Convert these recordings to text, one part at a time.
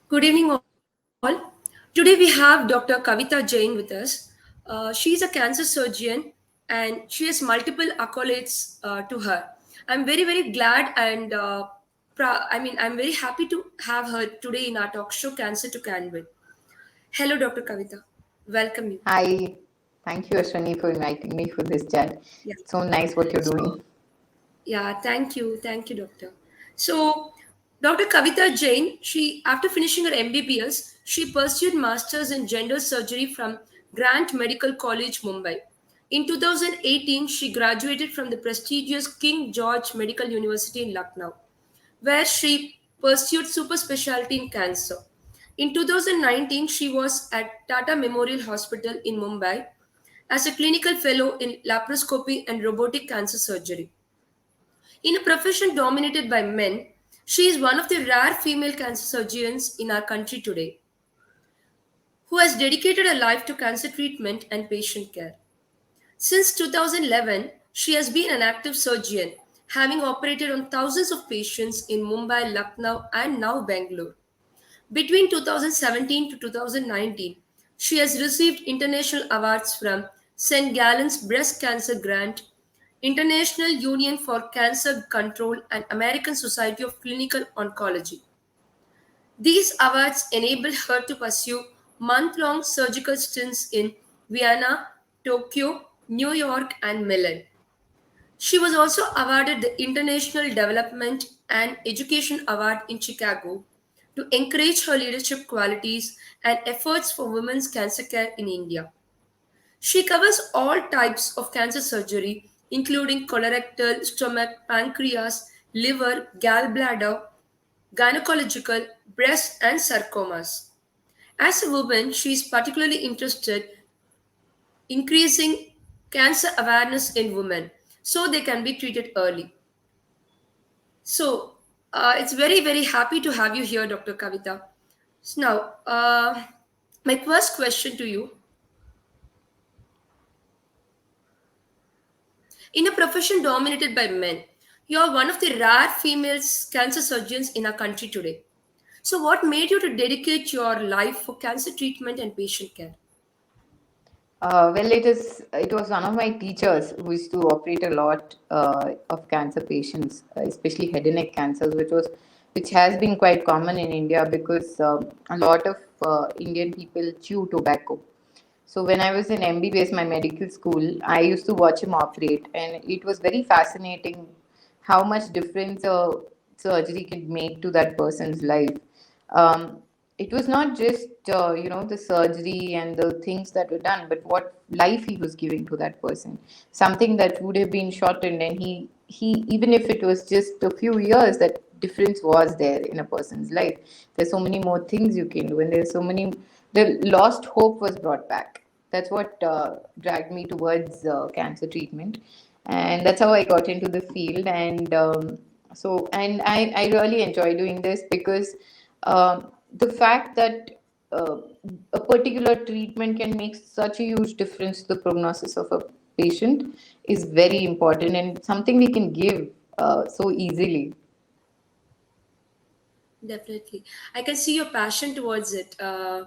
Good evening, all. Today we have Dr. Kavitha Jain with us. She is a cancer surgeon and she has multiple accolades to her. I'm very glad and I'm very happy to have her today in our talk show, Cancer to Canwin. Hello, Dr. Kavitha. Welcome you. Hi, thank you, Ashwini, for inviting me for this chat. Yeah. It's so nice what you're So, doing. yeah, thank you, doctor. So, Dr. Kavitha Jain, she after finishing her MBBS, she pursued masters in gender surgery from Grant Medical College, Mumbai. In 2018, she graduated from the prestigious King George Medical University in Lucknow, where she pursued super specialty in cancer. In 2019, she was at Tata Memorial Hospital in Mumbai as a clinical fellow in laparoscopy and robotic cancer surgery. In a profession dominated by men, she is one of the rare female cancer surgeons in our country today who has dedicated her life to cancer treatment and patient care. Since 2011, she has been an active surgeon, having operated on thousands of patients in Mumbai, Lucknow, and now Bangalore. Between 2017 to 2019, she has received international awards from St. Gallen's Breast Cancer Grant, International Union for Cancer Control, and American Society of Clinical Oncology. These awards enabled her to pursue month long surgical stints in Vienna, Tokyo, New York, and Milan. She was also awarded the International Development and Education Award in Chicago to encourage her leadership qualities and efforts for women's cancer care in India. She covers all types of cancer surgery, including colorectal, stomach, pancreas, liver, gallbladder, gynecological, breast, and sarcomas. As a woman, she is particularly interested in increasing cancer awareness in women so they can be treated early. So, it's very happy to have you here, Dr. Kavitha. So now, my first question to you: in a profession dominated by men, you are one of the rare female cancer surgeons in our country today. So, what made you to dedicate your life for cancer treatment and patient care? It was one of my teachers who used to operate a lot of cancer patients, especially head and neck cancers, which has been quite common in India because a lot of Indian people chew tobacco. So when I was in MBBS, my medical school, I used to watch him operate, and it was very fascinating how much difference a surgery can make to that person's life. Um, it was not just the surgery and the things that were done, but what life he was giving to that person. Something that would have been shortened, and he even if it was just a few years, that difference was there in a person's life. There's so many more things you can do, and there's so many. The lost hope was brought back. That's what dragged me towards cancer treatment, and that's how I got into the field. And I really enjoy doing this because the fact that uh, a particular treatment can make such a huge difference to the prognosis of a patient is very important and something we can give so easily. Definitely. I can see your passion towards it. I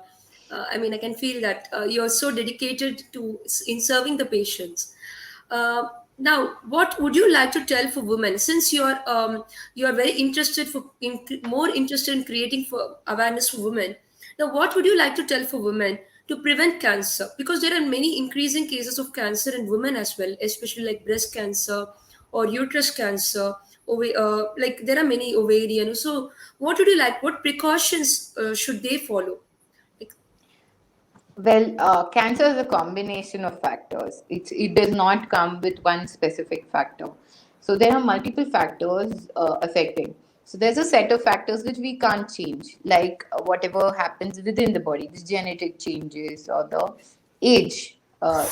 can feel that you're so dedicated to in serving the patients. Uh, Now, what would you like to tell for women? Since you're very interested more interested in creating for awareness for women. Now, what would you like to tell for women to prevent cancer? Because there are many increasing cases of cancer in women as well, especially like breast cancer or uterus cancer. Like there are many ovarian. So, what would you like? What precautions should they follow? Like, Well, cancer is a combination of factors. It does not come with one specific factor. So there are multiple factors affecting. So there's a set of factors which we can't change, like whatever happens within the body, the genetic changes or the age,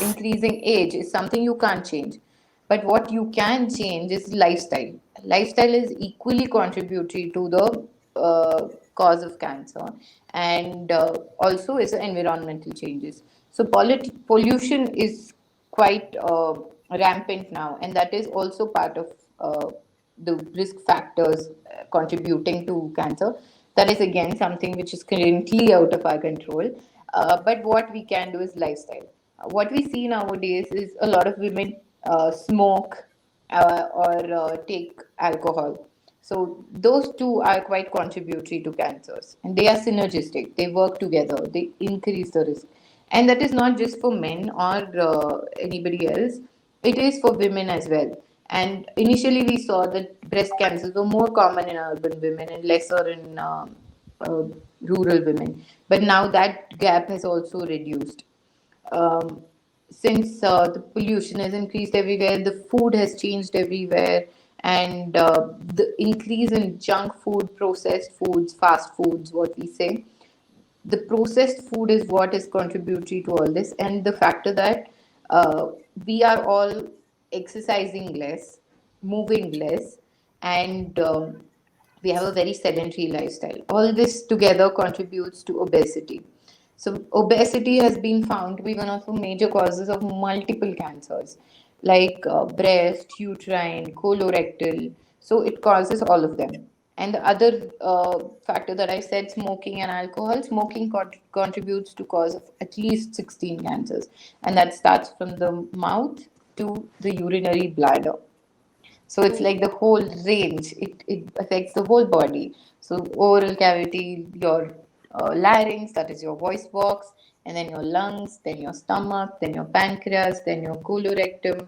increasing age is something you can't change. But what you can change is lifestyle. Lifestyle is equally contributory to the cause of cancer, and also is the environmental changes. So pollution is quite rampant now, and that is also part of the risk factors contributing to cancer. That is again something which is currently out of our control. But what we can do is lifestyle. What we see nowadays is a lot of women smoke or take alcohol. So those two are quite contributory to cancers, and they are synergistic. They work together. They increase the risk, and that is not just for men or anybody else. It is for women as well. And initially, we saw that breast cancers were more common in urban women and lesser in uh, rural women. But now that gap has also reduced. Um, since the pollution has increased everywhere, the food has changed everywhere, and the increase in junk food, processed foods, fast foods, what we say, the processed food is what is contributory to all this, and the factor that we are all exercising less, moving less, and we have a very sedentary lifestyle. All this together contributes to obesity. So, obesity has been found to be one of the major causes of multiple cancers, like breast, uterine, colorectal. So, it causes all of them. And the other factor that I said, smoking and alcohol, smoking contributes to cause of at least 16 cancers, and that starts from the mouth to the urinary bladder. So it's Oh, like the whole range. It affects the whole body. So oral cavity, your larynx, that is your voice box, and then your lungs, then your stomach, then your pancreas, then your colorectum,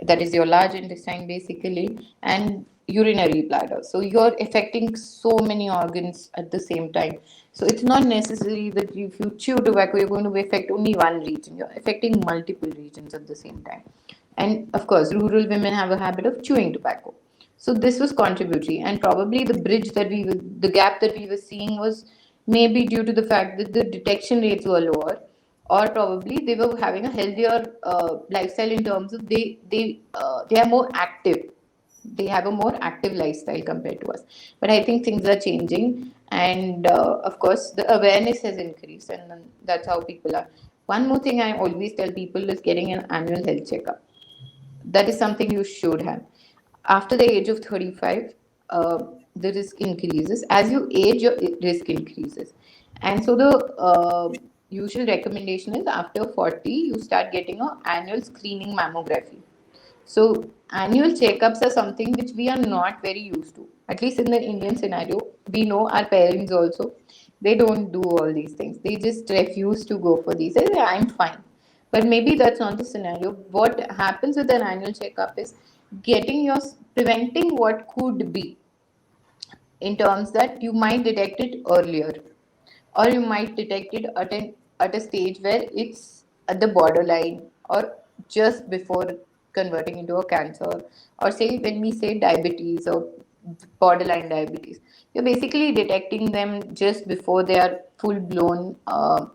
that is your large intestine basically, and urinary bladder. So you're affecting so many organs at the same time. So it's not necessary that if you chew tobacco, you're going to affect only one region. You're affecting multiple regions at the same time. And of course, rural women have a habit of chewing tobacco. So this was contributory, and probably the gap that we were seeing was maybe due to the fact that the detection rates were lower, or probably they were having a healthier lifestyle in terms of they are more active. They have a more active lifestyle compared to us. But I think things are changing, and of course, the awareness has increased, and then that's how people are. One more thing I always tell people is getting an annual health checkup. That is something you should have. After the age of 35, the risk increases. As you age, your risk increases. And so the usual recommendation is after 40, you start getting an annual screening mammography. So annual checkups are something which we are not very used to. At least in the Indian scenario, we know our parents also. They don't do all these things. They just refuse to go for these. They say, I'm fine. But maybe that's not the scenario. What happens with an annual checkup is getting your preventing what could be, in terms that you might detect it earlier, or you might detect it at a stage where it's at the borderline, or just before converting into a cancer, or say when we say diabetes or borderline diabetes, you're basically detecting them just before they are full blown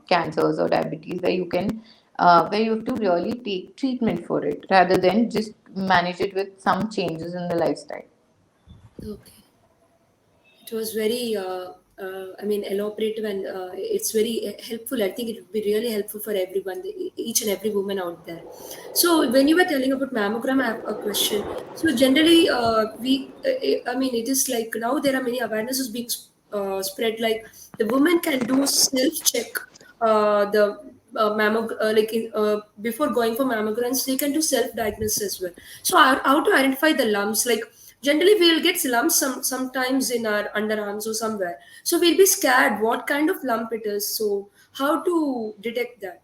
cancers or diabetes, where you have to really take treatment for it rather than just manage it with some changes in the lifestyle. okay. It was very, I mean, elaborative, and it's very helpful. I think it would be really helpful for everyone, each and every woman out there. So, when you were telling about mammogram, I have a question. So, generally, I mean, it is like now there are many awarenesses being spread. Like the woman can do self check, the before going for mammograms, they can do self diagnosis as well. So, how to identify the lumps, like generally we'll get lumps sometimes in our underarms or somewhere, so we'll be scared what kind of lump it is, so how to detect that?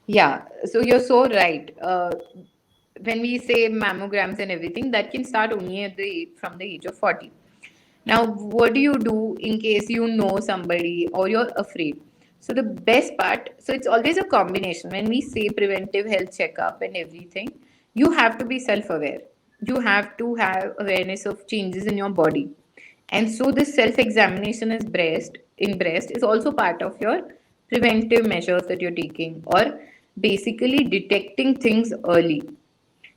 Yeah, so you're so right. When we say mammograms and everything, that can start only from the age of 40. Now, what do you do in case you know somebody or you're afraid? So the best part, so it's always a combination. When we say preventive health checkup and everything, you have to be self-aware. You have to have awareness of changes in your body. And so this self-examination in breast is also part of your preventive measures that you're taking, or basically detecting things early.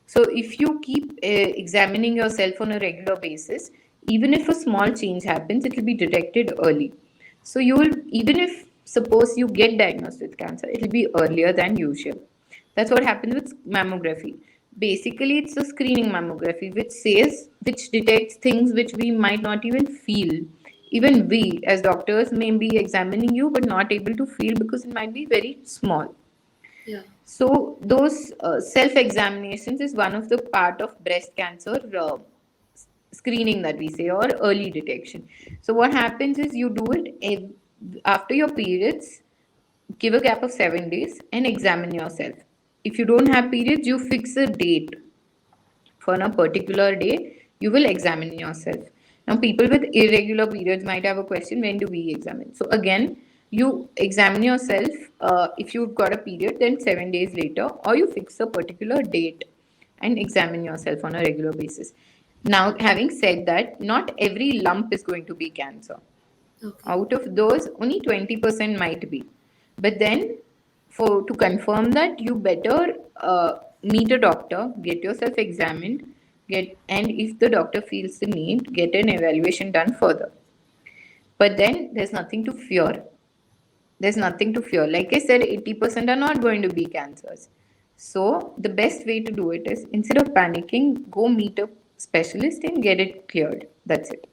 So if you keep examining yourself on a regular basis, even if a small change happens, it will be detected early. So you will, even if suppose you get diagnosed with cancer, it will be earlier than usual. That's what happens with mammography. Basically, it's a screening mammography which detects things which we might not even feel Even we as doctors may be examining you but not able to feel because it might be very small. Yeah. So those self examinations is one of the part of breast cancer screening that we say, or early detection. So what happens is you do it after your periods, give a gap of 7 days and examine yourself. If you don't have periods, you fix a date for a particular day, you will examine yourself. Now, people with irregular periods might have a question, when do we examine? So, again, you examine yourself if you've got a period, then 7 days later, or you fix a particular date and examine yourself on a regular basis. Now, having said that, not every lump is going to be cancer. Okay. Out of those, only 20% might be. But then, for to confirm that, you better meet a doctor, get yourself examined, and if the doctor feels the need, get an evaluation done further. But then there's nothing to fear. There's nothing to fear. Like I said, 80% are not going to be cancers. So the best way to do it is, instead of panicking, go meet a specialist and get it cleared. That's it.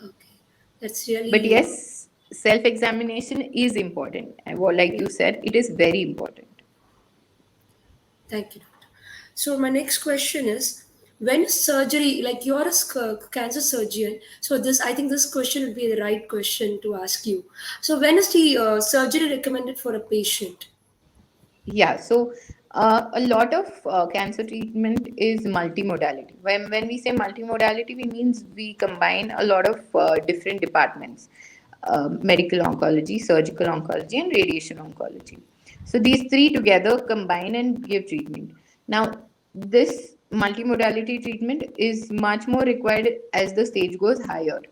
Okay. That's But really yes, self examination is important. And like yeah. you said, it is very important. Thank you, doctor. So my next question is, when is surgery, like you're a cancer surgeon, so this, I think this question would be the right question to ask you. So when is the surgery recommended for a patient? Yeah, so a lot of cancer treatment is multimodality. When we say multimodality, we means we combine a lot of different departments, medical oncology, surgical oncology, and radiation oncology. So these three together combine and give treatment. Now, this multimodality treatment is much more required as the stage goes higher.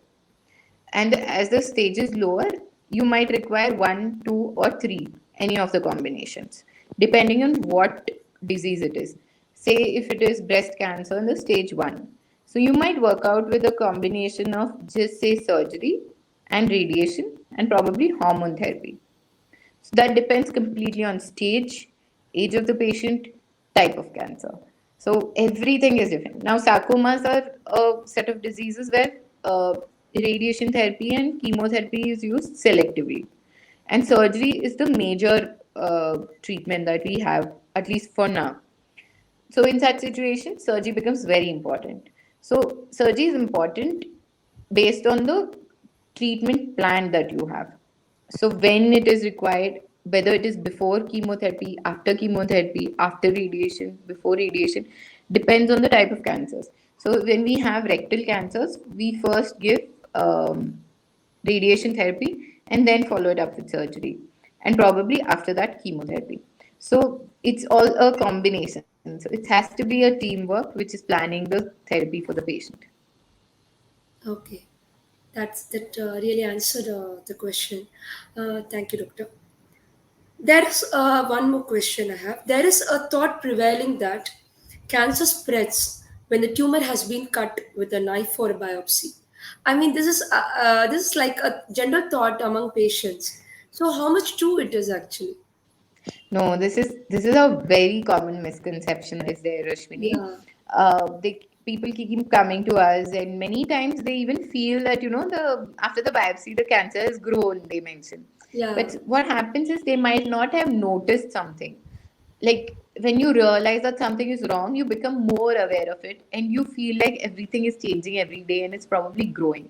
And as the stage is lower, you might require one, two, or three, any of the combinations, depending on what disease it is. Say if it is breast cancer in the stage one. So you might work out with a combination of just say surgery and radiation and probably hormone therapy. So that depends completely on stage, age of the patient, type of cancer. So everything is different. Now, sarcomas are a set of diseases where radiation therapy and chemotherapy is used selectively. And surgery is the major treatment that we have, at least for now. So, in such situations, surgery becomes very important. So, surgery is important based on the treatment plan that you have. So, when it is required, whether it is before chemotherapy, after radiation, before radiation, depends on the type of cancers. So, when we have rectal cancers, we first give radiation therapy and then follow it up with surgery, and probably after that, chemotherapy. So, it's all a combination. So, it has to be a teamwork which is planning the therapy for the patient. Okay. That really answered the question. Thank you, doctor. There is one more question I have. There is a thought prevailing that cancer spreads when the tumor has been cut with a knife or a biopsy. I mean, this is like a general thought among patients. So, how much true it is actually? No, this is a very common misconception is there, Rashmini. Yeah, They people keep coming to us, and many times they even feel that the after the biopsy the cancer has grown. They mention, yeah, but what happens is they might not have noticed something. Like when you realize that something is wrong, you become more aware of it, and you feel like everything is changing every day, and it's probably growing.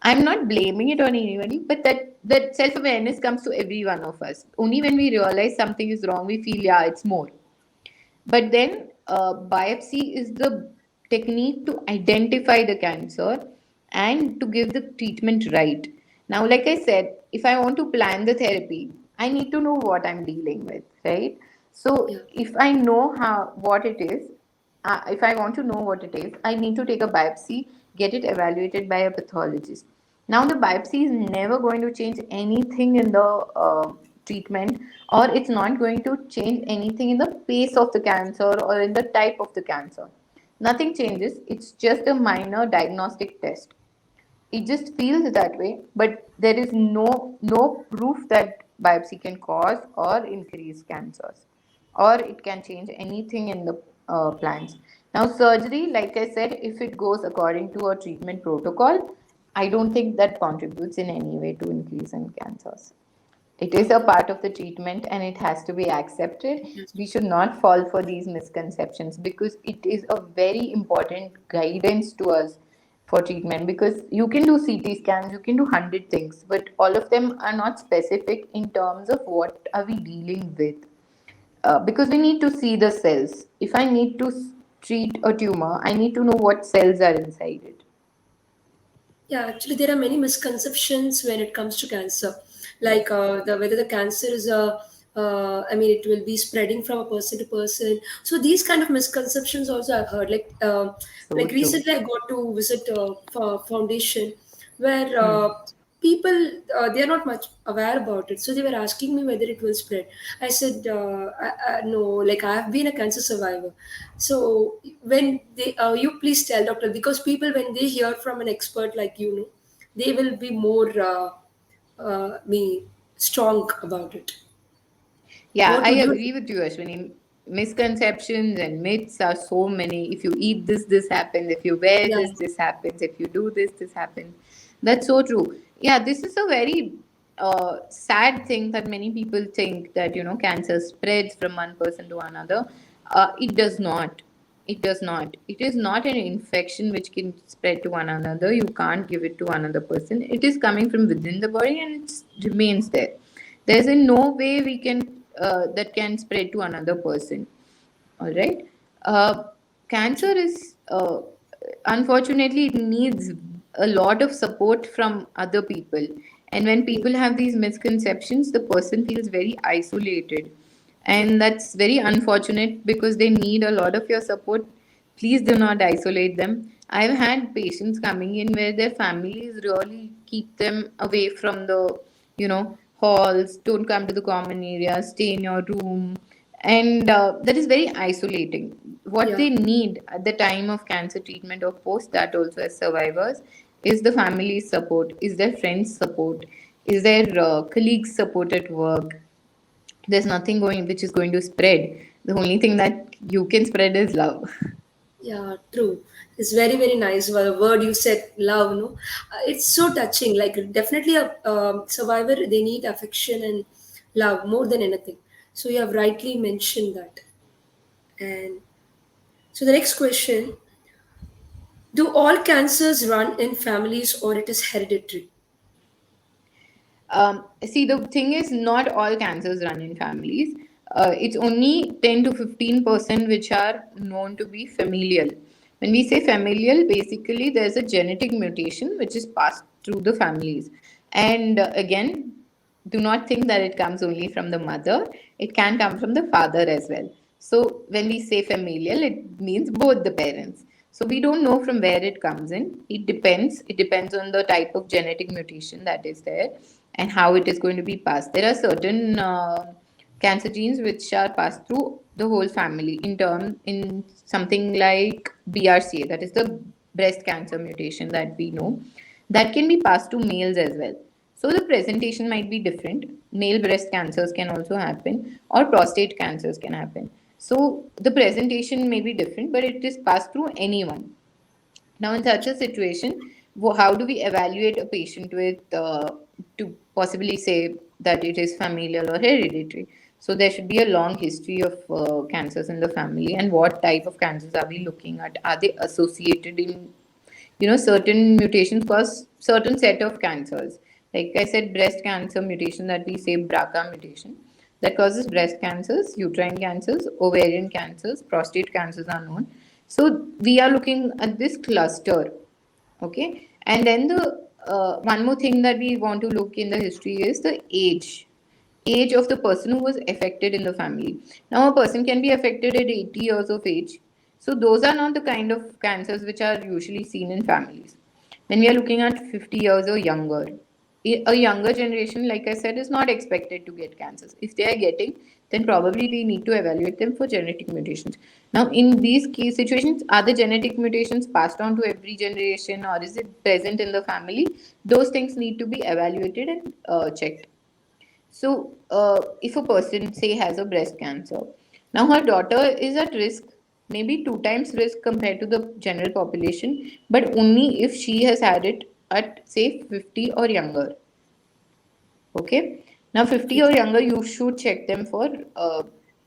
I'm not blaming it on anybody, but that self awareness comes to every one of us. Only when we realize something is wrong, we feel, yeah, it's more. But then, biopsy is the technique to identify the cancer and to give the treatment right. Now, like I said, if I want to plan the therapy, I need to know what I'm dealing with, right? So, yeah. if I know what it is, if I want to know what it is, I need to take a biopsy, get it evaluated by a pathologist. Now, the biopsy is never going to change anything in the treatment, or it's not going to change anything in the pace of the cancer or in the type of the cancer. Nothing changes, it's just a minor diagnostic test. It just feels that way, but there is no proof that biopsy can cause or increase cancers, or it can change anything in the plans. Now, surgery, like I said, if it goes according to a treatment protocol, I don't think that contributes in any way to increase in cancers. It is a part of the treatment and it has to be accepted. Yes. We should not fall for these misconceptions because it is a very important guidance to us for treatment, because you can do CT scans, you can do 100 things, but all of them are not specific in terms of what are we dealing with. Because we need to see the cells. If I need to treat a tumor, I need to know what cells are inside it. Yeah, actually, there are many misconceptions when it comes to cancer, like the whether the cancer is I mean, it will be spreading from a person to person. So these kind of misconceptions also I've heard. So Like true. recently, I got to visit foundation where Hmm. people they are not much aware about it. So they were asking me whether it will spread. I said no. Like I have been a cancer survivor. So when they you please tell doctor, because people when they hear from an expert like you know, they will be more me strong about it. Yeah, What I would you agree say? with you, Ashwini. Misconceptions and myths are so many. If you eat this, this happens. If you wear Yeah, this happens. If you do this, this happens. That's so true. Yeah, this is a very sad thing that many people think that, cancer spreads from one person to another. It does not. It does not. It is not an infection which can spread to one another. You can't give it to another person. It is coming from within the body and it remains there. There's in no way we can that can spread to another person. All right. Uh, Cancer is unfortunately it needs a lot of support from other people, and when yeah, people have these misconceptions, the person feels very isolated, and that's very unfortunate because they need a lot of your support. Please do not isolate them. I've had patients coming in where their families really keep them away from the halls, don't come to the common areas, stay in your room, and that is very isolating. What yeah, they need at the time of cancer treatment or post that also as survivors is the family's support, is their friends support, is their colleagues support at work. There's nothing going which is going to spread. The only thing that you can spread is love. yeah. True. It's very very nice. Well, word you said, love. No, it's so touching. Like definitely a survivor, they need affection and love more than anything. So you have rightly mentioned that. And so the next question: do all cancers run in families or it is hereditary? See, the thing is, not all cancers run in families. It's only 10 to 15% which are known to be familial. When we say familial, basically there's a genetic mutation which is passed through the families. And again, do not think that it comes only from the mother, it can come from the father as well. So, when we say familial, it means both the parents. So, we don't know from where it comes in. It depends. It depends on the type of genetic mutation that is there and how it is going to be passed. There are certain cancer genes which are passed through the whole family in something like BRCA, that is the breast cancer mutation that we know, that can be passed to males as well. So the presentation might be different. Male breast cancers can also happen, or prostate cancers can happen. So the presentation may be different, but it is passed through anyone. Now, in such a situation, how do we evaluate a patient with to possibly say that it is familial or hereditary? So there should be a long history of cancers in the family, and what type of cancers are we looking at? Are they associated in certain mutations cause certain set of cancers? Like I said, breast cancer mutation that we say BRCA mutation that causes breast cancers, uterine cancers, ovarian cancers, prostate cancers are known. So we are looking at this cluster, okay? And then the one more thing that we want to look in the history is the age of the person who was affected in the family. Now, a person can be affected at 80 years of age. So, those are not the kind of cancers which are usually seen in families. When we are looking at 50 years or younger, a younger generation, like I said, is not expected to get cancers. If they are getting, then probably we need to evaluate them for genetic mutations. Now, in these case situations, are the genetic mutations passed on to every generation or is it present in the family? Those things need to be evaluated and checked. So, if a person, say, has a breast cancer, now her daughter is at risk, maybe two times risk compared to the general population, but only if she has had it at say 50 or younger. Okay. Now, 50 Okay. or younger, you should check them for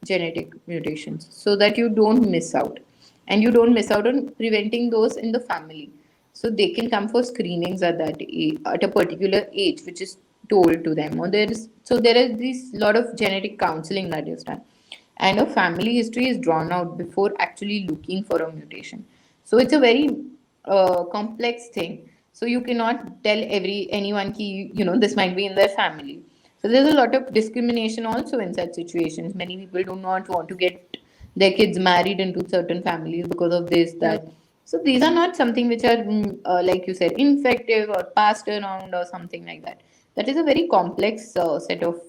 genetic mutations so that you don't miss out. And you don't miss out on preventing those in the family. So they can come for screenings at that age, at a particular age, which is told to them. Or there is this lot of genetic counseling that is done, and a family history is drawn out before actually looking for a mutation. So it's a very complex thing. So you cannot tell anyone ki, this might be in their family. So there's a lot of discrimination also in such situations. Many people do not want to get their kids married into certain families because of this, Yeah. that. So these are not something which are, like you said, infective or passed around or something like that. That is a very complex set of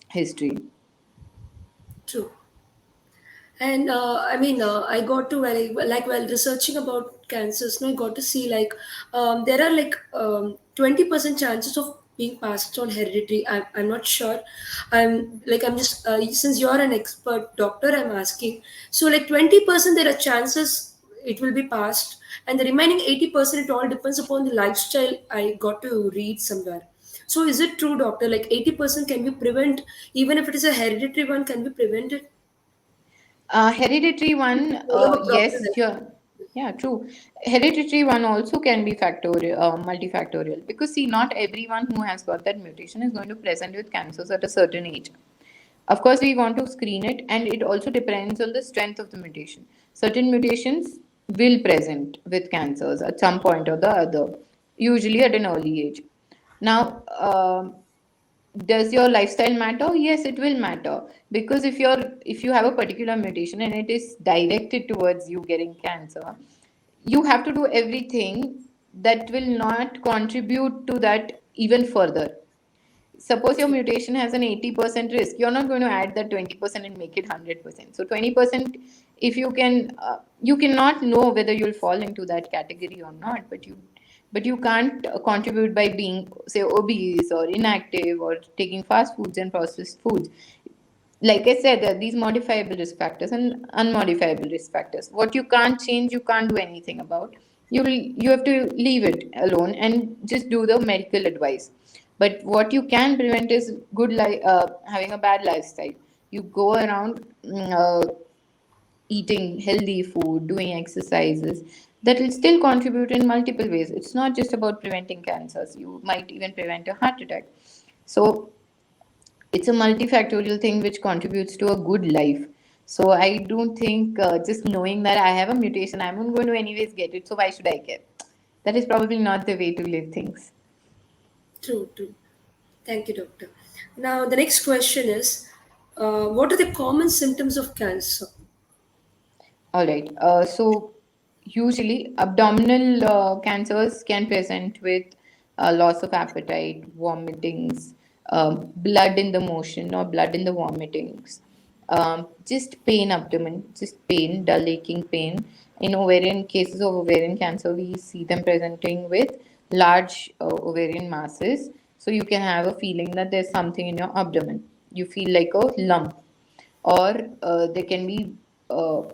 history. True. And I mean, I got to while researching about cancers, no, I got to see like there are like 20% chances of being passed on hereditary. I'm not sure. I'm just since you're an expert doctor, I'm asking. So like 20% there are chances it will be passed, and the remaining 80% it all depends upon the lifestyle. I got to read somewhere. So is it true, doctor? Like 80% can be prevent, even if it is a hereditary one, can be prevented. Hereditary one, Follow a proper yes, life. yeah, true. Hereditary one also can be factorial, multifactorial, because see, not everyone who has got that mutation is going to present with cancers at a certain age. Of course, we want to screen it, and it also depends on the strength of the mutation. Certain mutations will present with cancers at some point or the other, usually at an early age. Now, does your lifestyle matter? Yes, it will matter, because if you have a particular mutation and it is directed towards you getting cancer, you have to do everything that will not contribute to that even further. Suppose your True. mutation has an 80% risk, you're not going to add that 20% and make it 100%. So 20%, if you can, you cannot know whether you'll fall into that category or not, but you can't contribute by being, say, obese or inactive or taking fast foods and processed foods. Like I said, there are these modifiable risk factors and unmodifiable risk factors. What you can't change, you can't do anything about. You have to leave it alone and just do the medical advice. But what you can prevent is having a bad lifestyle. You go around eating healthy food, doing exercises, that will still contribute in multiple ways. It's not just about preventing cancers. You might even prevent a heart attack. So it's a multifactorial thing which contributes to a good life. So I don't think just knowing that I have a mutation, I'm not going to anyways get it. So why should I care? That is probably not the way to live things. True, true. Thank you, doctor. Now, the next question is what are the common symptoms of cancer? All right. So usually abdominal cancers can present with loss of appetite, vomitings, blood in the motion or blood in the vomitings, just pain abdomen, just pain, dull aching pain. In ovarian cases of ovarian cancer, we see them presenting with large ovarian masses. So you can have a feeling that there's something in your abdomen. You feel like a lump, or there can be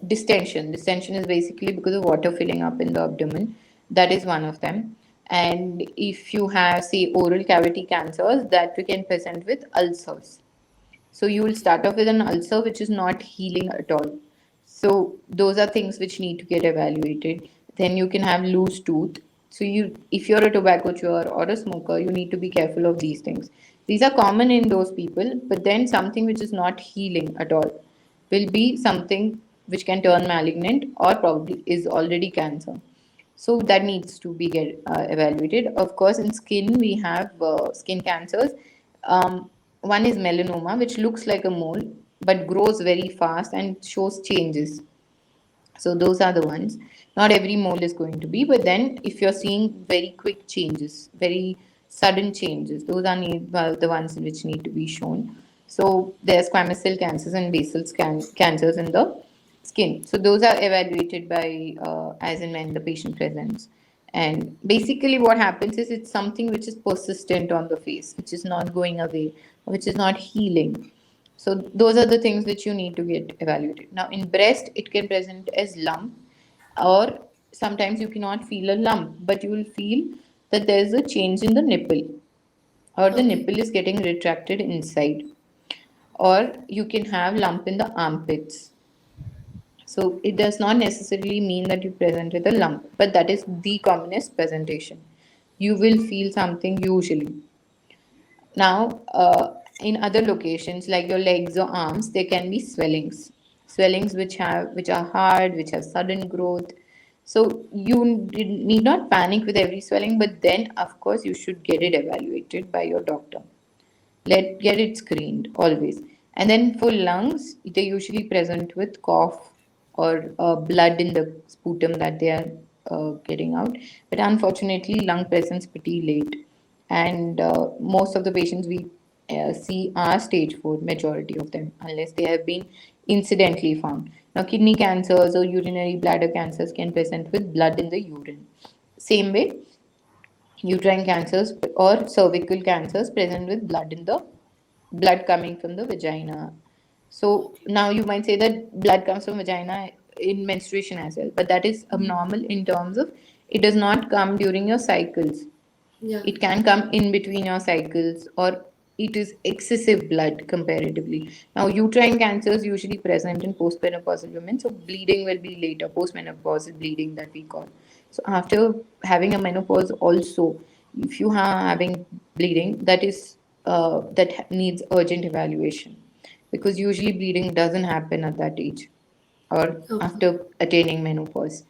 distension. Distension is basically because of water filling up in the abdomen. That is one of them. And if you have, say, oral cavity cancers, that we can present with ulcers. So you will start off with an ulcer which is not healing at all. So those are things which need to get evaluated. Then you can have loose tooth. So if you're a tobacco chewer or a smoker, you need to be careful of these things. These are common in those people, but then something which is not healing at all will be something which can turn malignant or probably is already cancer. So that needs to be evaluated. Of course, in skin we have skin cancers. One is melanoma, which looks like a mole but grows very fast and shows changes. So those are the ones. Not every mole is going to be, but then if you're seeing very quick changes, very sudden changes, those are the ones which need to be shown. So there's squamous cell cancers and basal cancers in the skin. So those are evaluated by as and when the patient presents. And basically, what happens is it's something which is persistent on the face, which is not going away, which is not healing. So those are the things which you need to get evaluated. Now in breast, it can present as lump, or sometimes you cannot feel a lump, but you will feel that there's a change in the nipple, or the Okay. nipple is getting retracted inside, or you can have lump in the armpits. So it does not necessarily mean that you present with a lump, but that is the commonest presentation. You will feel something usually. Now, in other locations like your legs or arms, there can be swellings which are hard, which have sudden growth. So you need not panic with every swelling, but then of course you should get it evaluated by your doctor. Let get it screened always. And then for lungs, they usually present with cough or blood in the sputum that they are getting out. But unfortunately, lung presents pretty late, and most of the patients we see are stage 4, majority of them, unless they have been incidentally found. Now, kidney cancers or urinary bladder cancers can present with blood in the urine. Same way, uterine cancers or cervical cancers present with blood coming from the vagina. So now you might say that blood comes from vagina in menstruation as well, but that is abnormal in terms of it does not come during your cycles. Yeah. It can come in between your cycles, or it is excessive blood comparatively. Now, uterine cancer is usually present in postmenopausal women, so bleeding will be later, postmenopausal bleeding that we call. So, after having a menopause, also, if you are having bleeding, that needs urgent evaluation, because usually bleeding doesn't happen at that age or Okay. after attaining menopause.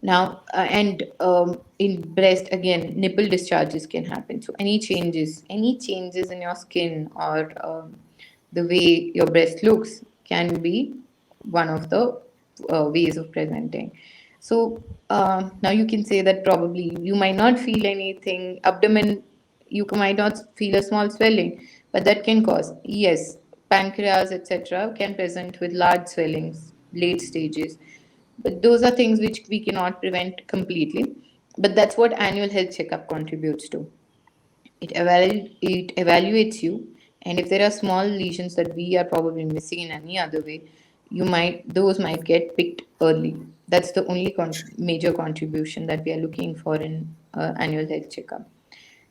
Now, and in breast, again, nipple discharges can happen. So any changes in your skin, or the way your breast looks, can be one of the ways of presenting. So now you can say that probably you might not feel anything. Abdomen, you might not feel a small swelling, but that can cause, yes, pancreas, etc., can present with large swellings, late stages. But those are things which we cannot prevent completely. But that's what annual health checkup contributes to. It evaluates you, and if there are small lesions that we are probably missing in any other way, those might get picked early. That's the only major contribution that we are looking for in annual health checkup.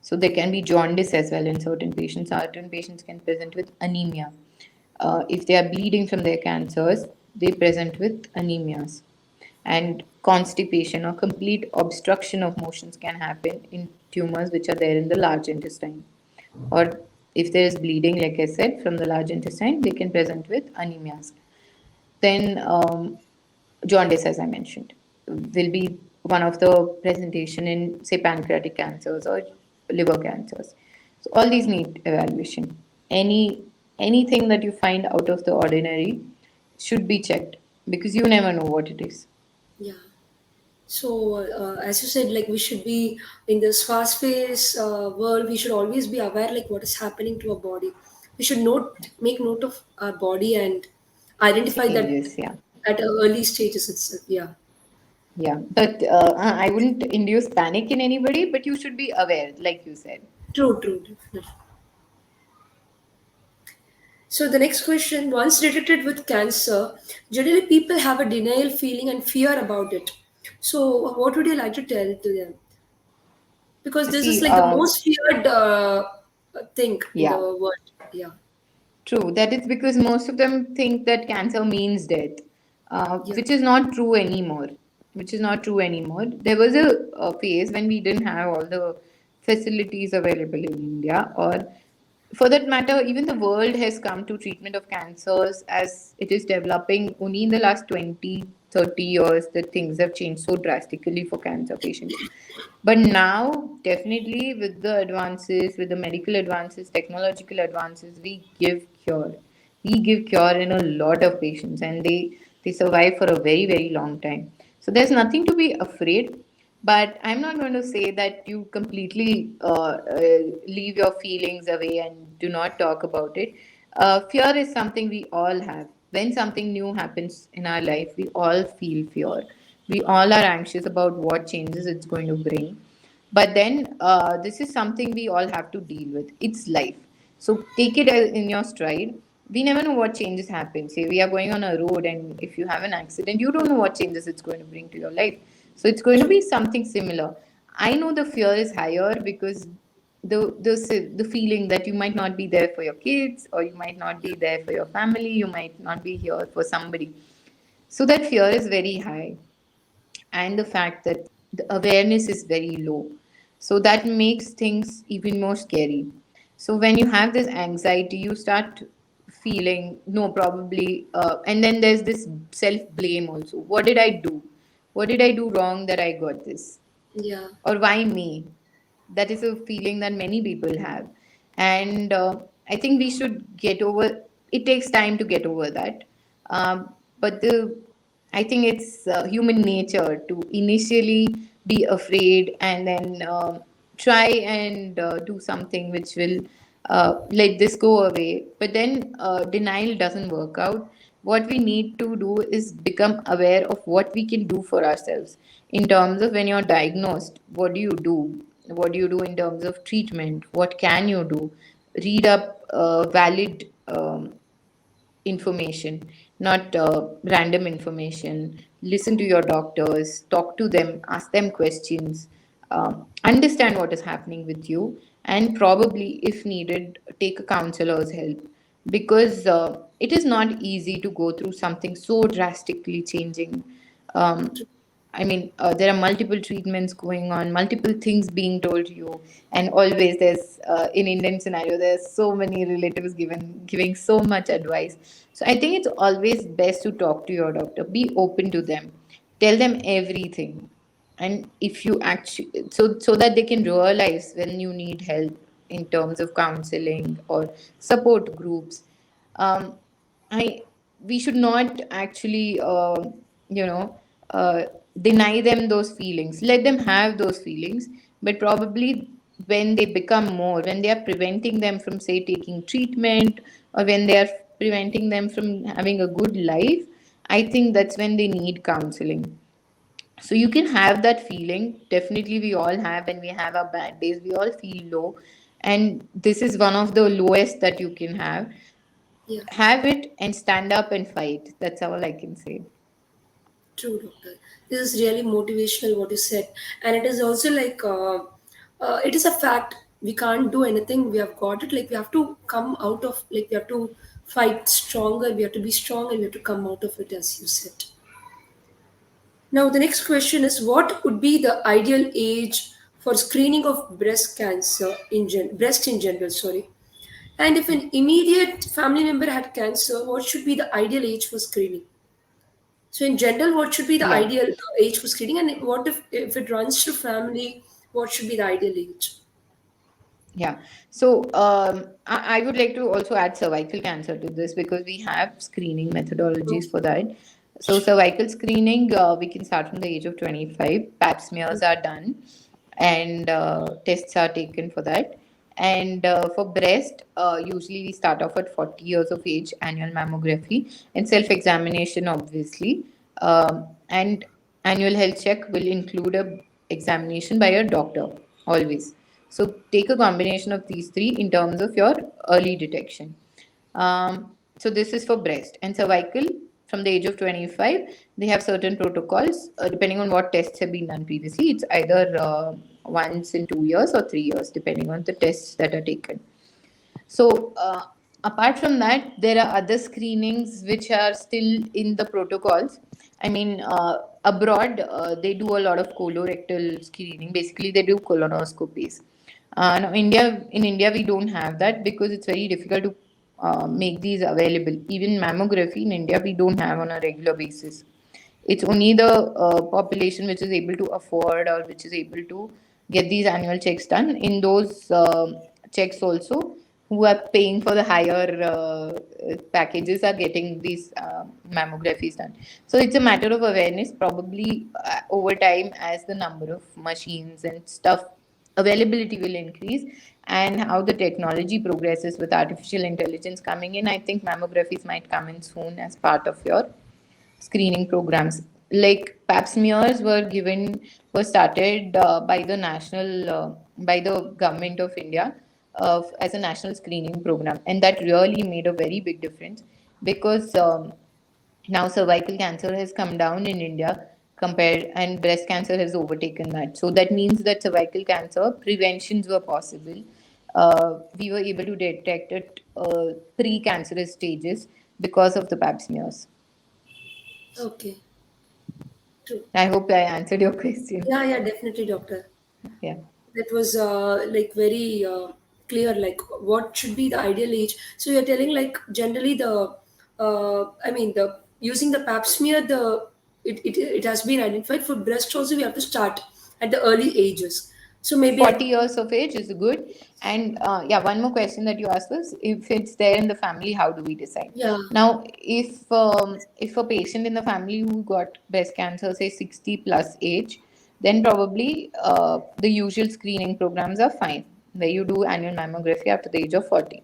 So there can be jaundice as well in certain patients. Certain patients can present with anemia. If they are bleeding from their cancers, they present with anemias. And constipation or complete obstruction of motions can happen in tumors which are there in the large intestine. Or if there is bleeding, like I said, from the large intestine, they can present with anemias. Then jaundice, as I mentioned, will be one of the presentation in, say, pancreatic cancers or liver cancers. So all these need evaluation. Anything that you find out of the ordinary should be checked, because you never know what it is. Yeah. So, as you said, like we should be in this fast-paced world. We should always be aware, like what is happening to our body. We should make note of our body and identify that Changes, yeah. at early stages itself. Yeah, Yeah, but I wouldn't induce panic in anybody, but you should be aware, like you said. true, true, definitely. So the next question: once detected with cancer, generally people have a denial feeling and fear about it. So, what would you like to tell to them? Because this is See, like the most feared thing in the yeah, world. Yeah, true. That is because most of them think that cancer means death, yeah, which is not true anymore. Which is not true anymore. There was a phase when we didn't have all the facilities available in India, or for that matter, even the world has come to treatment of cancers as it is developing. Only in the last 20, 30 years that things have changed so drastically for cancer patients. But now, definitely, with the advances, with the medical advances, technological advances, we give cure. We give cure in a lot of patients, and they survive for a very, very long time. So there's nothing to be afraid. But I'm not going to say that you completely leave your feelings away and do not talk about it. Fear is something we all have. When something new happens in our life, we all feel fear. We all are anxious about what changes it's going to bring. But then this is something we all have to deal with. It's life. So take it in your stride. We never know what changes happen. Say we are going on a road, and if you have an accident, you don't know what changes it's going to bring to your life. So it's going to true. be something similar. I know the fear is higher because the feeling that you might not be there for your kids, or you might not be there for your family, you might not be here for somebody. So that fear is very high, and the fact that the awareness is very low. So that makes things even more scary. So when you have this anxiety, you start feeling, no, probably, and then there's this self blame also. What did I do? What did I do wrong that I got this? Yeah. Or why me? That is a feeling that many people have. And I think we should get over it. Takes time to get over that. But the I think it's human nature to initially be afraid, and then try and do something which will let this go away. But then denial doesn't work out. What we need to do is become aware of what we can do for ourselves in terms of when you're diagnosed. What do you do? What do you do in terms of treatment? What can you do? Read up valid information, not random information. Listen to your doctors, talk to them, ask them questions, understand what is happening with you, and probably, if needed, take a counselor's help, because it is not easy to go through something so drastically changing. Um, I mean, there are multiple treatments going on, multiple things being told to you, and always there's in Indian scenario there's so many relatives giving so much advice. So I think it's always best to talk to your doctor, be open to them, tell them everything, and if you actually so that they can realize when you need help in terms of counseling or support groups. um, I We should not actually you know uh, deny them those feelings. Let them have those feelings, but probably when they become more, when they are preventing them from, say, taking treatment, or when they are preventing them from having a good life, I think that's when they need counseling. So you can have that feeling. Definitely, we all have. When we have our bad days, we all feel low, and this is one of the lowest that you can have. Yeah. Have it and stand up and fight. That's all I can say. True, doctor. This is really motivational what you said, and it is also like it is a fact. We can't do anything. We have got it. Like we have to come out of. Like we have to fight stronger. We have to be strong, and we have to come out of it, as you said. Now the next question is: what would be the ideal age for screening of breast cancer breast in general? Sorry. And if an immediate family member had cancer, what should be the ideal age for screening? So, in general, what should be the Yeah. ideal age for screening, and what if it runs to family? What should be the ideal age? Yeah. So I would like to also add cervical cancer to this, because we have screening methodologies for that. So cervical screening, we can start from the age of 25. Pap smears are done, and tests are taken for that. And for breast, usually we start off at 40 years of age, annual mammography and self-examination, obviously. And annual health check will include a examination by a doctor, always. So take a combination of these three in terms of your early detection. So this is for breast and cervical. From the age of 25, they have certain protocols depending on what tests have been done previously. It's either once in 2 years or 3 years, depending on the tests that are taken. So, apart from that, there are other screenings which are still in the protocols. I mean, abroad, they do a lot of colorectal screening. Basically, they do colonoscopies. Now, in India, we don't have that because it's very difficult to make these available. Even mammography in India, we don't have on a regular basis. It's only the population which is able to afford, or which is able to get these annual checks done. In those checks also, who are paying for the higher packages are getting these mammographies done. So it's a matter of awareness. Probably over time, as the number of machines and stuff availability will increase, and how the technology progresses with artificial intelligence coming in, I think mammographies might come in soon as part of your screening programs. Like pap smears were started by the government of India as a national screening program, and that really made a very big difference, because now cervical cancer has come down in India compared, and breast cancer has overtaken that. So that means that cervical cancer preventions were possible. We were able to detect it pre-cancerous stages because of the pap smears. Okay, true. I hope I answered your question. Yeah, yeah, definitely, doctor. Yeah. That was like very clear, like what should be the ideal age. So you're telling like generally the, I mean the using the pap smear, the it has been identified for breast also. We have to start at the early ages. So maybe at 40 years of age is good. And yeah, one more question that you asked was, if it's there in the family, how do we decide? yeah. Now, if a patient in the family who got breast cancer, say 60 plus age, then probably the usual screening programs are fine, where you do annual mammography after the age of 40.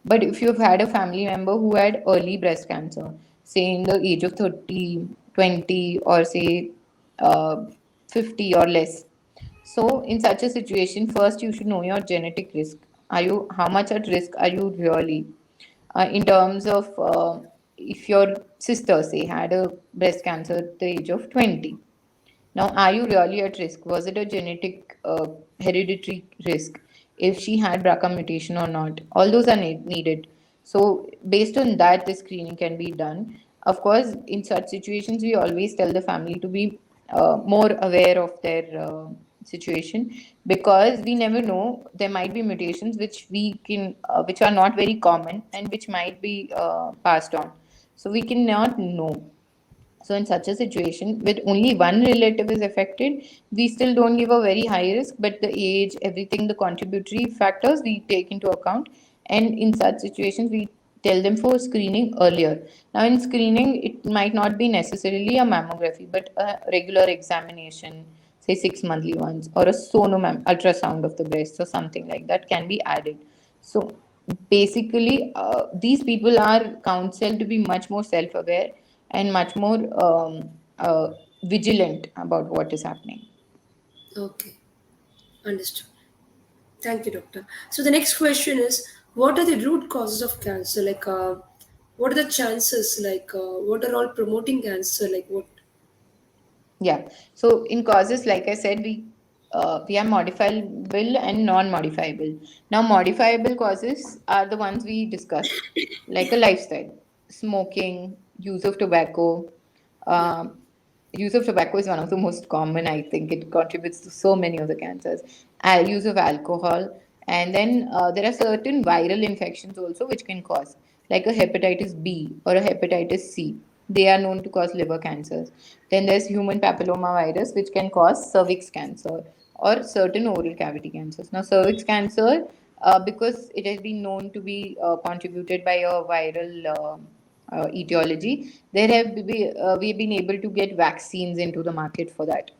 But if you've had a family member who had early breast cancer, say in the age of 30, 20, or say 50 or less, so in such a situation, first you should know your genetic risk. Are you, how much at risk are you really? In terms of if your sister, say, had a breast cancer at the age of 20, now, are you really at risk? Was it a genetic hereditary risk? If she had BRCA mutation or not? All those are needed. So, based on that, the screening can be done. Of course, in such situations, we always tell the family to be more aware of their situation, because we never know, there might be mutations which we can which are not very common and which might be passed on. So we cannot know. So in such a situation, with only one relative is affected, we still don't give a very high risk, but the age, everything, the contributory factors we take into account. And in such situations, we tell them for screening earlier. Now, in screening, it might not be necessarily a mammography, but a regular examination, say 6 monthly ones, or a sonomam ultrasound of the breast or something like that can be added. So basically, these people are counseled to be much more self-aware and much more vigilant about what is happening. Okay, understood. Thank you, doctor. So the next question is, what are the root causes of cancer? Like, what are the chances? Like, what are all promoting cancer? Like, what? Yeah. So in causes, like I said, we are modifiable and non-modifiable. Now, modifiable causes are the ones we discussed, like a lifestyle, smoking, use of tobacco. Yeah. Um, Use of tobacco is one of the most common. I think it contributes to so many of the cancers. Use of alcohol, and then there are certain viral infections also which can cause, like a hepatitis B or a hepatitis C. They are known to cause liver cancers. Then there's human papilloma virus, which can cause cervix cancer or certain oral cavity cancers. Now, cervix cancer, because it has been known to be contributed by a viral etiology, we've been able to get vaccines into the market for that.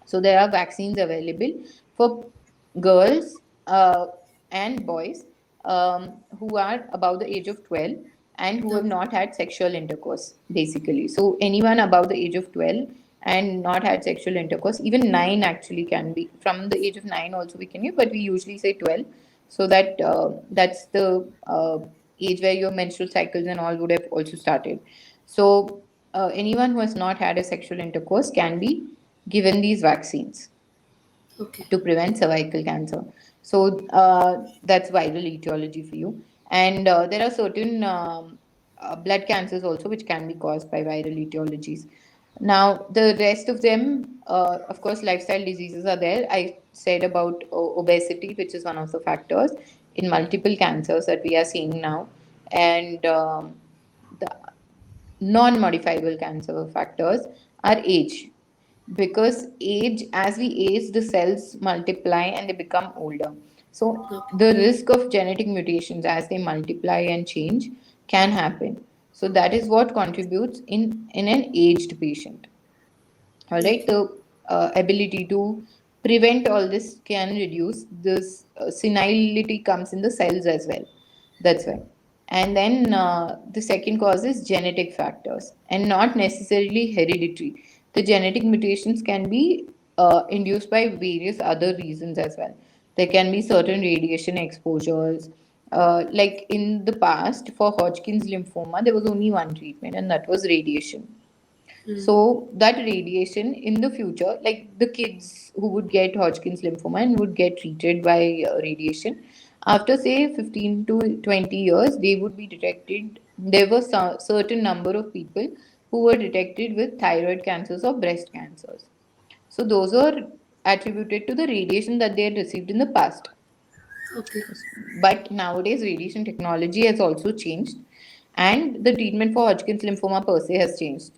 So there are vaccines available for girls and boys who are above the age of 12 and who have Okay. not had sexual intercourse, basically. So anyone above the age of 12 and not had sexual intercourse, even 9 actually can be. From the age of 9 also we can give, but we usually say 12. So that that's the age where your menstrual cycles and all would have also started. So anyone who has not had a sexual intercourse can be given these vaccines Okay. to prevent cervical cancer. So that's viral etiology for you. And there are certain blood cancers also which can be caused by viral etiologies. Now, the rest of them, of course, lifestyle diseases are there. I said about obesity, which is one of the factors in multiple cancers that we are seeing now. And the non-modifiable cancer factors are age, because age, as we age, the cells multiply and they become older. So Okay. the risk of genetic mutations as they multiply and change can happen. So that is what contributes in an aged patient. All right, Okay. the ability to prevent all this can reduce this. Senility comes in the cells as well. That's why. And then the second cause is genetic factors and not necessarily hereditary. The genetic mutations can be induced by various other reasons as well. There can be certain radiation exposures. Like in the past, for Hodgkin's lymphoma, there was only one treatment, and that was radiation. So that radiation in the future, like the kids who would get Hodgkin's lymphoma and would get treated by radiation, after say 15 to 20 years, they would be detected. There were some certain number of people who were detected with thyroid cancers or breast cancers. So those are attributed to the radiation that they had received in the past. Okay. But nowadays, radiation technology has also changed, and the treatment for Hodgkin's lymphoma per se has changed.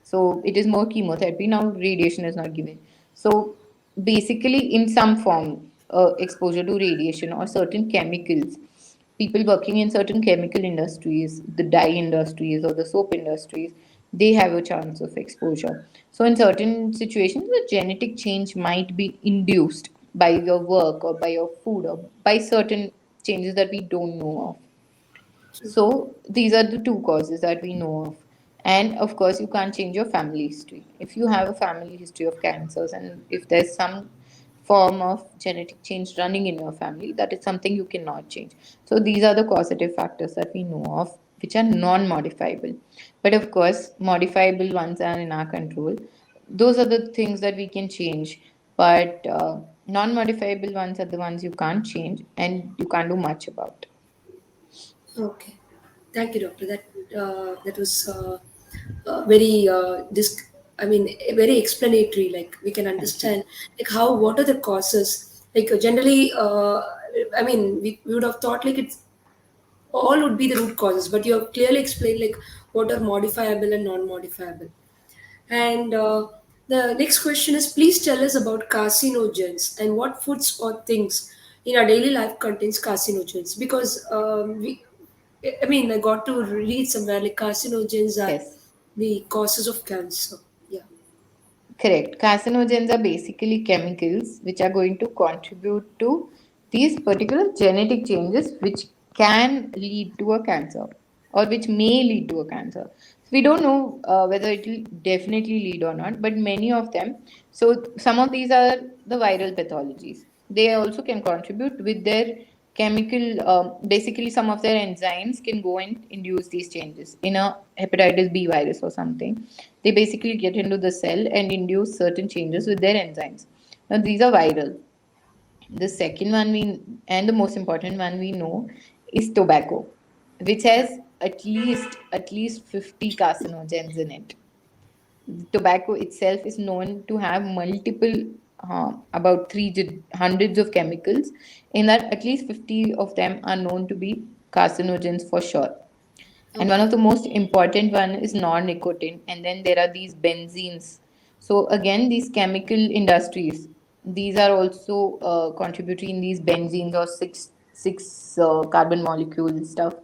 So it is more chemotherapy now. Radiation is not given. So basically, in some form, exposure to radiation or certain chemicals, people working in certain chemical industries, the dye industries or the soap industries, they have a chance of exposure. So in certain situations, the genetic change might be induced by your work or by your food or by certain changes that we don't know of. So these are the two causes that we know of. And of course, you can't change your family history. If you have a family history of cancers and if there's some form of genetic change running in your family, that is something you cannot change. So these are the causative factors that we know of, which are non modifiable. But of course, modifiable ones are in our control. Those are the things that we can change. But non modifiable ones are the ones you can't change and you can't do much about. Okay. Thank you, doctor. That was very I mean, very explanatory. Like we can Thank you. understand like how what are the causes. Like generally, I mean, we would have thought like it's all would be the root causes, but you have clearly explained like what are modifiable and non-modifiable. And the next question is, please tell us about carcinogens and what foods or things in our daily life contains carcinogens. Because I mean, I got to read somewhere like carcinogens are Yes. the causes of cancer. Yeah. Correct. Carcinogens are basically chemicals which are going to contribute to these particular genetic changes which can lead to a cancer or which may lead to a cancer. So we don't know whether it will definitely lead or not, but many of them. So some of these are the viral pathologies. They also can contribute with their chemical, basically, some of their enzymes can go and induce these changes in a hepatitis B virus or something. They basically get into the cell and induce certain changes with their enzymes. Now, these are viral. The second one and the most important one we know is tobacco, which Yeah. has at least 50 carcinogens in it. Tobacco itself is known to have multiple, about hundreds of chemicals. In that, at least 50 of them are known to be carcinogens for sure. And one Okay. of the most important one is non-nicotine, and then there are these benzenes. So again, these chemical industries, these are also contributing in these benzenes or six carbon molecule stuff.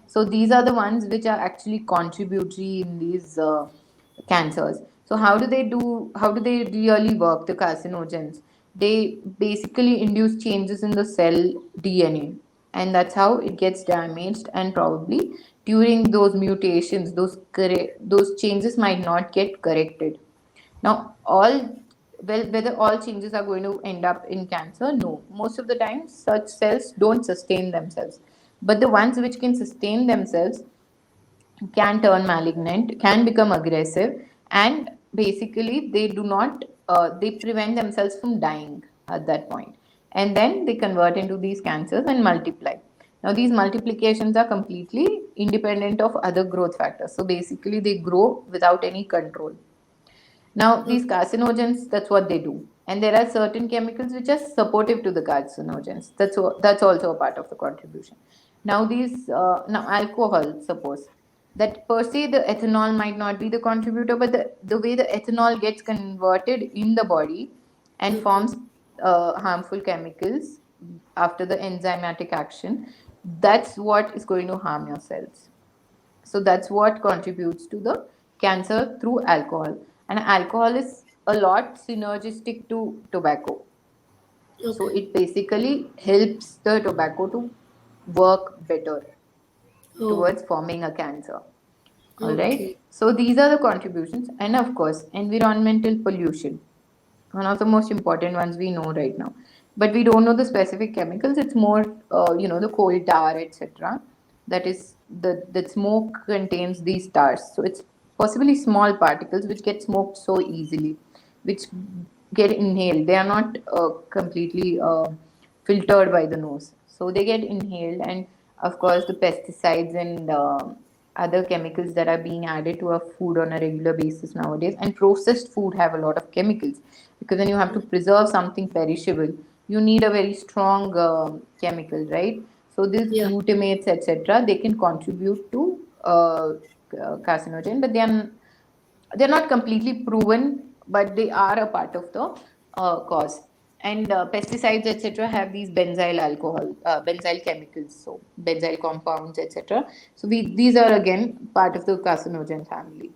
So these are the ones which are actually contributory in these cancers. So how do they really work, the carcinogens? They basically induce changes in the cell DNA, and that's how it gets damaged, and probably during those mutations, those changes might not get corrected. Now, whether all changes are going to end up in cancer? No. Most of the time, such cells don't sustain themselves. But the ones which can sustain themselves can turn malignant, can become aggressive, and basically they prevent themselves from dying at that point. And then they convert into these cancers and multiply. Now, these multiplications are completely independent of other growth factors. So basically, they grow without any control. Now, these Okay. carcinogens, that's what they do. And there are certain chemicals which are supportive to the carcinogens. That's also a part of the contribution. Now alcohol, suppose that per se the ethanol might not be the contributor, but the way the ethanol gets converted in the body and Okay. forms harmful chemicals after the enzymatic action, that's what is going to harm your cells. So that's what contributes to the cancer through alcohol. And alcohol is a lot synergistic to tobacco. So Okay. it basically helps the tobacco to work better Oh. towards forming a cancer. All right. Okay. So these are the contributions. And of course, environmental pollution, one of the most important ones we know right now. But we don't know the specific chemicals. It's more, the coal tar, etc. That is the smoke contains these tars. So it's possibly small particles which get smoked so easily, which get inhaled. They are not completely filtered by the nose, so they get inhaled. And of course, the pesticides and other chemicals that are being added to our food on a regular basis nowadays, and processed food have a lot of chemicals, because when you have to preserve something perishable, you need a very strong chemical, right? So these Yeah. glutamates, etc., they can contribute to carcinogen, but they're not completely proven, but they are a part of the cause. And pesticides, etc., have these benzyl chemicals, so benzyl compounds, etc. So these are again part of the carcinogen family.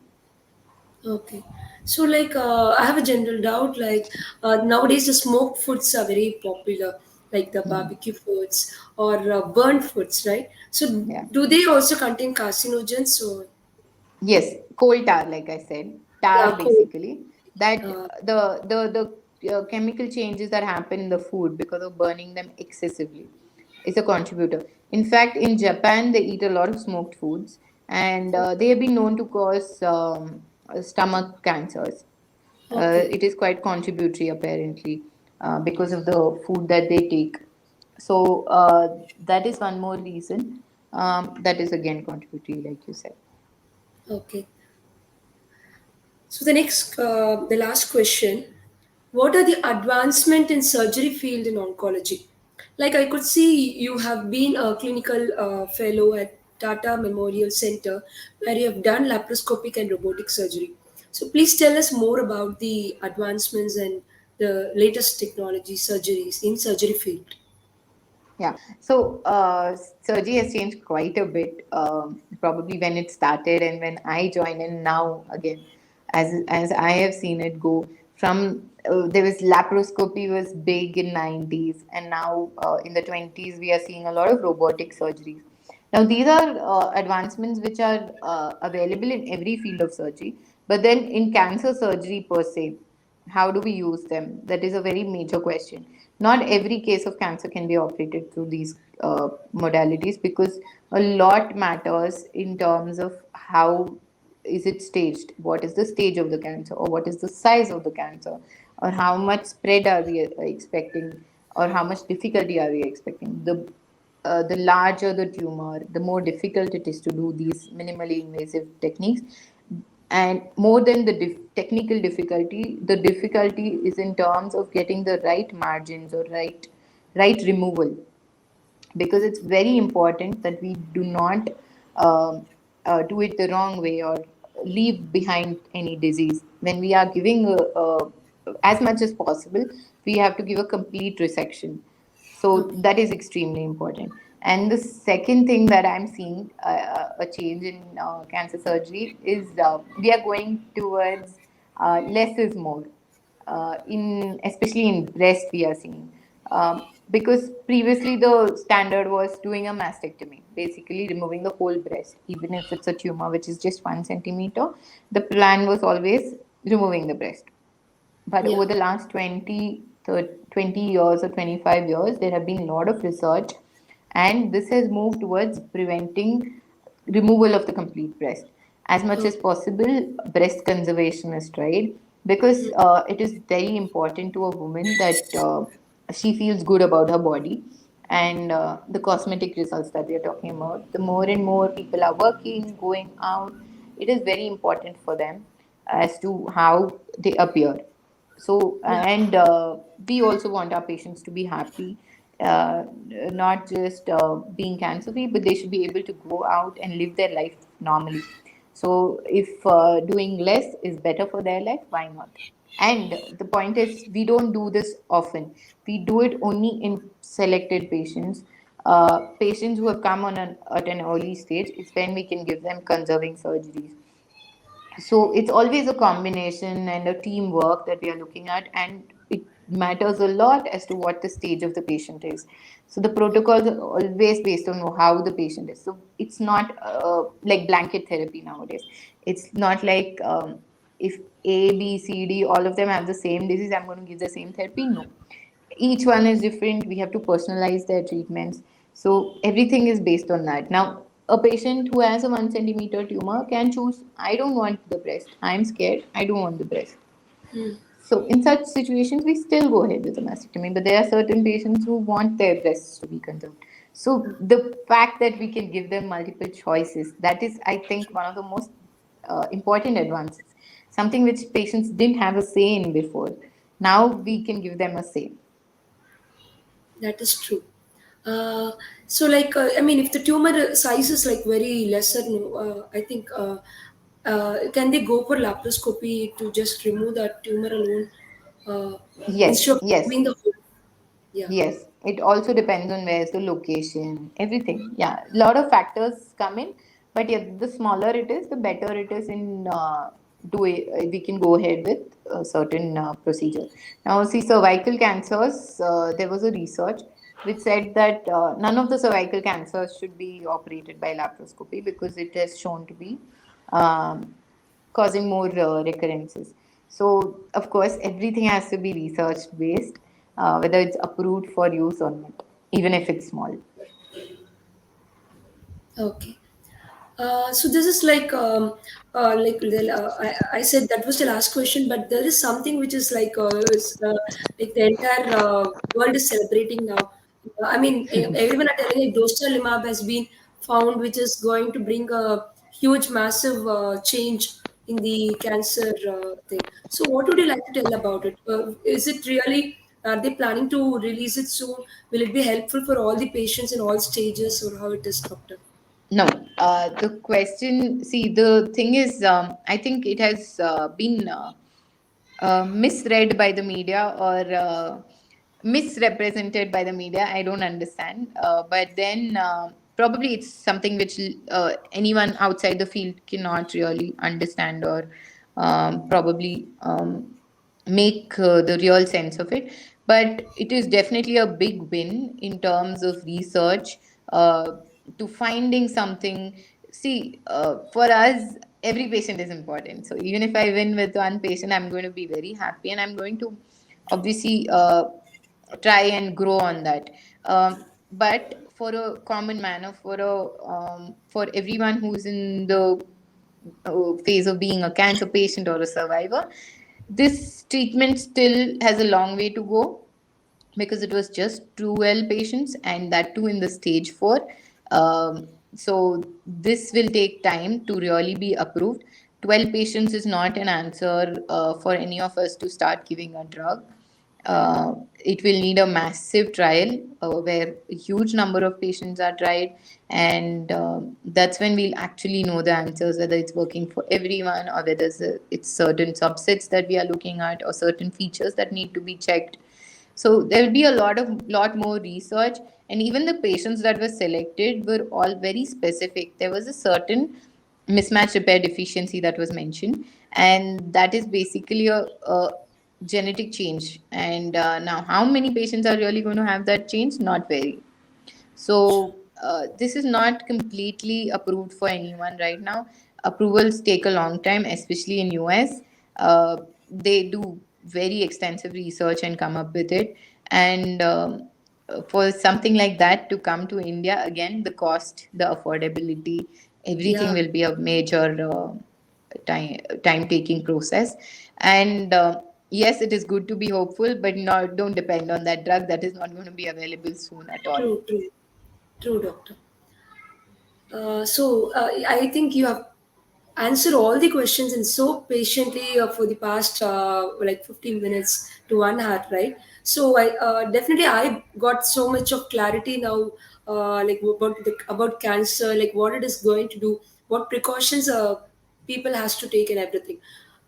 Okay. So, like, I have a general doubt. Like, nowadays the smoked foods are very popular, like the Mhm. barbecue foods or burnt foods, right? So, Yeah. do they also contain carcinogens? Or Yes, coal tar, like I said, tar yeah, cool. basically. That Uh, the chemical changes that happen in the food because of burning them excessively is a contributor. In fact, in Japan, they eat a lot of smoked foods, and they have been known to cause stomach cancers. okay. It is quite contributory, apparently, because of the food that they take. So that is one more reason. That is again contributory, like you said. Okay. So the last question: what are the advancement in surgery field in oncology? Like I could see you have been a clinical fellow at Tata Memorial Center, where you have done laparoscopic and robotic surgery. So please tell us more about the advancements and the latest technology surgeries in surgery field. Yeah. So surgery has changed quite a bit, probably when it started and when I joined, and now again, as I have seen it go from there was laparoscopy was big in 90s, and now in the 20s we are seeing a lot of robotic surgeries. Now these are advancements which are available in every field of surgery, but then in cancer surgery per se, how do we use them? That is a very major question. Not every case of cancer can be operated through these modalities, because a lot matters in terms of how is it staged, what is the stage of the cancer, or what is the size of the cancer, or how much spread are we expecting, or how much difficulty are we expecting. The larger the tumor, the more difficult it is to do these minimally invasive techniques. And more than the technical difficulty, the difficulty is in terms of getting the right margins or right removal, because it's very important that we do not do it the wrong way or leave behind any disease. When we are giving as much as possible, we have to give a complete resection. So Okay. that is extremely important. And the second thing that I'm seeing a change in cancer surgery is we are going towards less is more, in especially in breast we are seeing, because previously the standard was doing a mastectomy, basically removing the whole breast, even if it's a tumor which is just 1 centimeter. The plan was always removing the breast. But Yeah. over the last 20 years or 25 years, there have been a lot of research, and this has moved towards preventing removal of the complete breast. As much as Okay. possible, breast conservation is tried, because it is very important to a woman that she feels good about her body. And the cosmetic results that we are talking about, the more and more people are working, going out, it is very important for them as to how they appear. So, Yeah. and we also want our patients to be happy, not just being cancer free, but they should be able to go out and live their life normally. So if doing less is better for their life, why not? And the point is, we don't do this often. We do it only in selected patients. Patients who have come at an early stage is when we can give them conserving surgeries. So it's always a combination and a teamwork that we are looking at, and it matters a lot as to what the stage of the patient is. So the protocols are always based on how the patient is. So it's not like blanket therapy nowadays. It's not like if A, B, C, D, all of them have the same disease, I'm going to give the same therapy. No, each one is different. We have to personalize their treatments. So everything is based on that. Now, a patient who has a 1 centimeter tumor can choose, I don't want the breast, I'm scared, I don't want the breast. Hmm. So in such situations, we still go ahead with the mastectomy, but there are certain patients who want their breasts to be conserved. So the fact that we can give them multiple choices, that is, I think, one of the most important advances. Something which patients didn't have a say in before. Now we can give them a say. That is true. Uh, so, like, I mean, if the tumor size is like very lesser, no, I think, can they go for laparoscopy to just remove that tumor alone uh, Yes, instead of yes. removing the whole? Yeah, Yes, it also depends on where's the location, everything. Yeah, a lot of factors come in, but yeah, the smaller it is, the better it is in we can go ahead with a certain procedure. Now, see, cervical cancers, there was a research which said that none of the cervical cancers should be operated by laparoscopy because it has shown to be um, causing more recurrences. So, of course, everything has to be research based, whether it's approved for use or not, even if it's small. okay. So this is I said that was the last question, but there is something which like the entire world is celebrating now. I mean, everyone are telling like dostarlimab has been found, which is going to bring a huge, massive change in the cancer thing. So, what would you like to tell about it? Is it really? Are they planning to release it soon? Will it be helpful for all the patients in all stages, or how it is, doctor? No, the question, see, the thing is, I think it has been misread by the media or misrepresented by the media. I don't understand. But then probably it's something which anyone outside the field cannot really understand or probably make the real sense of it. But it is definitely a big win in terms of research to finding something. See, for us, every patient is important. So even if I win with one patient, I'm going to be very happy and I'm going to obviously try and grow on that. But for a common man or for everyone who's in the phase of being a cancer patient or a survivor, this treatment still has a long way to go because it was just 12 patients and that too in the stage 4. So this will take time to really be approved. 12 patients is not an answer for any of us to start giving a drug. It will need a massive trial where a huge number of patients are tried, and that's when we'll actually know the answers, whether it's working for everyone or whether it's certain subsets that we are looking at or certain features that need to be checked. So there will be a lot more research, and even the patients that were selected were all very specific. There was a certain mismatch repair deficiency that was mentioned, and that is basically a genetic change. And now, how many patients are really going to have that change? Not very. So this is not completely approved for anyone right now. Approvals take a long time, especially in US. They do very extensive research and come up with it. And for something like that to come to India, again, the cost, the affordability, everything Yeah, will be a major time taking process. And yes, it is good to be hopeful, but not don't depend on that drug that is not going to be available soon at all. true, true, true, doctor. I think you have answered all the questions and so patiently for the past like 15 minutes to 1 hour, right? So I definitely I got so much of clarity now, like about cancer, like what it is going to do, what precautions people has to take and everything.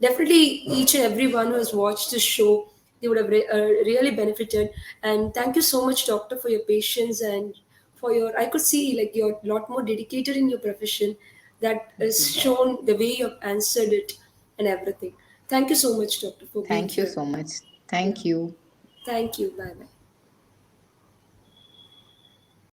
Definitely, each and everyone who has watched this show, they would have really benefited. And thank you so much, doctor, for your patience and for your. I could see like you're a lot more dedicated in your profession. That is shown the way you have answered it and everything. Thank you so much, doctor, for being Thank you here. so much. Yeah. Thank you. Thank you. Bye bye.